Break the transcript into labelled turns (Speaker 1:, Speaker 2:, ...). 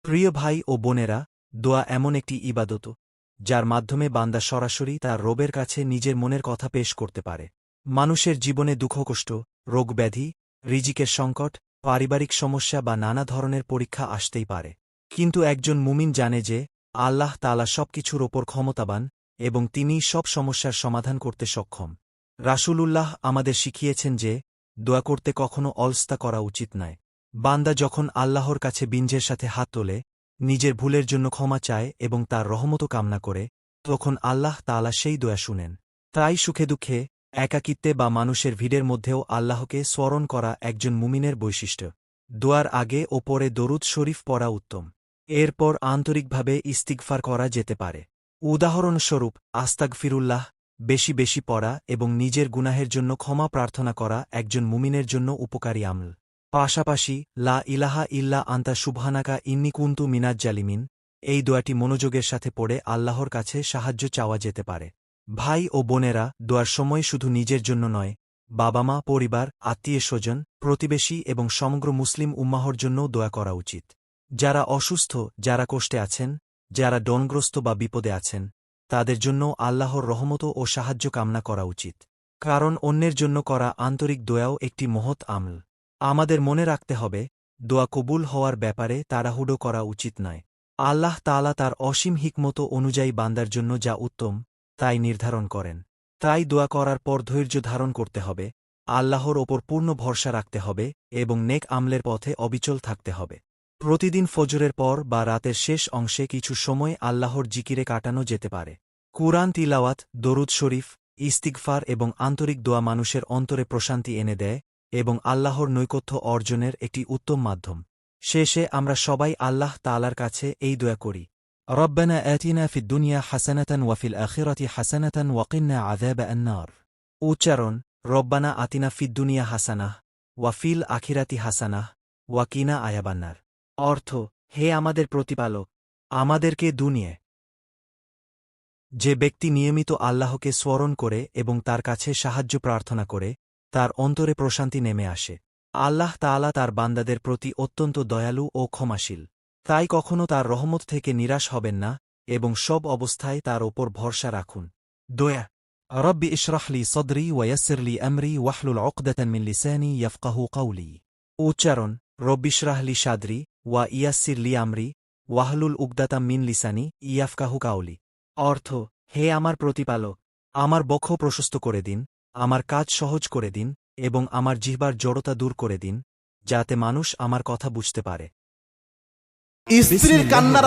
Speaker 1: প্রিয় ভাই ও বোনেরা, দোয়া এমন একটি ইবাদত যার মাধ্যমে বান্দা সরাসরি তার রবের কাছে নিজের মনের কথা পেশ করতে পারে। মানুষের জীবনে দুঃখকষ্ট, রোগব্যাধি, রিজিকের সংকট, পারিবারিক সমস্যা বা নানা ধরনের পরীক্ষা আসতেই পারে। কিন্তু একজন মুমিন জানে যে আল্লাহ তাআলা সবকিছুর ওপর ক্ষমতাবান এবং তিনিই সব সমস্যার সমাধান করতে সক্ষম। রাসূলুল্লাহ আমাদের শিখিয়েছেন যে দোয়া করতে কখনো অলস্তা করা উচিত নয়। বান্দা যখন আল্লাহর কাছে বিনয়ের সাথে হাত তোলে, নিজের ভুলের জন্য ক্ষমা চায় এবং তার রহমতও কামনা করে, তখন আল্লাহ তাআলা সেই দোয়া শুনেন। তাই সুখে দুঃখে, একাকিত্বে বা মানুষের ভিড়ের মধ্যেও আল্লাহকে স্মরণ করা একজন মুমিনের বৈশিষ্ট্য। দোয়ার আগে ও পরে দরুদ শরীফ পড়া উত্তম। এরপর আন্তরিকভাবে ইস্তিগফার করা যেতে পারে। উদাহরণস্বরূপ আস্তাগফিরুল্লাহ বেশি বেশি পড়া এবং নিজের গুনাহের জন্য ক্ষমা প্রার্থনা করা একজন মুমিনের জন্য উপকারী আমল। পাশাপাশি লা ইলাহা ইল্লা আনতা সুবহানাকা ইন্নী কুনতু মিনাজ জালিমিন এই দোয়াটি মনোযোগের সাথে পড়ে আল্লাহর কাছে সাহায্য চাওয়া যেতে পারে। ভাই ও বোনেরা, দোয়ার সময় শুধু নিজের জন্য নয়, বাবা মা, পরিবার, আত্মীয়স্বজন, প্রতিবেশী এবং সমগ্র মুসলিম উম্মাহর জন্যও দোয়া করা উচিত। যারা অসুস্থ, যারা কষ্টে আছেন, যারা ডনগ্রস্ত বা বিপদে আছেন, তাদের জন্য আল্লাহর রহমত ও সাহায্য কামনা করা উচিত। কারণ অন্যের জন্য করা আন্তরিক দোয়াও একটি মহৎ আমল। আমাদের মনে রাখতে হবে, দোয়া কবুল হওয়ার ব্যাপারে তাড়াহুড়ো করা উচিত নয়। আল্লাহ তাআলা তার অসীম হিকমত অনুযায়ী বান্দার জন্য যা উত্তম, তাই নির্ধারণ করেন। তাই দোয়া করার পর ধৈর্য ধারণ করতে হবে, আল্লাহর ওপর পূর্ণ ভরসা রাখতে হবে এবং নেক আমলের পথে অবিচল থাকতে হবে। প্রতিদিন ফজরের পর বা রাতের শেষ অংশে কিছু সময় আল্লাহর জিকিরে কাটানো যেতে পারে। কুরআন তিলাওয়াত, দরুদ শরীফ, ইস্তিগফার এবং আন্তরিক দোয়া মানুষের অন্তরে প্রশান্তি এনে দেয় এবং আল্লাহর নৈকট্য অর্জনের একটি উত্তম মাধ্যম। শেষে আমরা সবাই আল্লাহ তাআলার কাছে এই দোয়া করি, রব্বানা আতিনা ফিদ দুনিয়া হাসানাতান ওয়া ফিল আখিরাতি হাসানাতান ওয়া কিন্না আযাবান নার। উচ্চারণ: রব্বানা আতিনা ফিদ দুনিয়া হাসানাহ ওয়া ফিল আখিরাতি হাসানাহ ওয়া কিনা আযাবান নার। অর্থ: হে আমাদের প্রতিপালক, আমাদেরকে দুনিয়ায়। যে ব্যক্তি নিয়মিত আল্লাহকে স্মরণ করে এবং তার কাছে সাহায্য প্রার্থনা করে, তার অন্তরে প্রশান্তি নেমে আসে। আল্লাহ তাআলা তার বান্দাদের প্রতি অত্যন্ত দয়ালু ও ক্ষমাশীল। তাই কখনও তার রহমত থেকে নিরাশ হবেন না এবং সব অবস্থায় তার ওপর ভরসা রাখুন। দোয়া: রব্বি ইশরাহ লি সদরি ওয়া ইয়াসসির লি আমরি ওয়াহলুল উকদাতাম মিন লিসানি ইয়াফকাহু কাওলি। উচ্চারণ: রব্বি ইশরাহ লি সাদরি ওয়া ইয়াসসির লি আমরি ওয়াহলুল উকদাতাম মিন লিসানি ইয়াফকাহু কাওলি। অর্থ: হে আমার প্রতিপালক, আমার বক্ষ প্রশস্ত করে দিন, আমার কাজ সহজ করে দিন এবং আমার জিহ্বার জড়তা দূর করে দিন, যাতে মানুষ আমার কথা বুঝতে পারে।
Speaker 2: স্ত্রীর কান্নার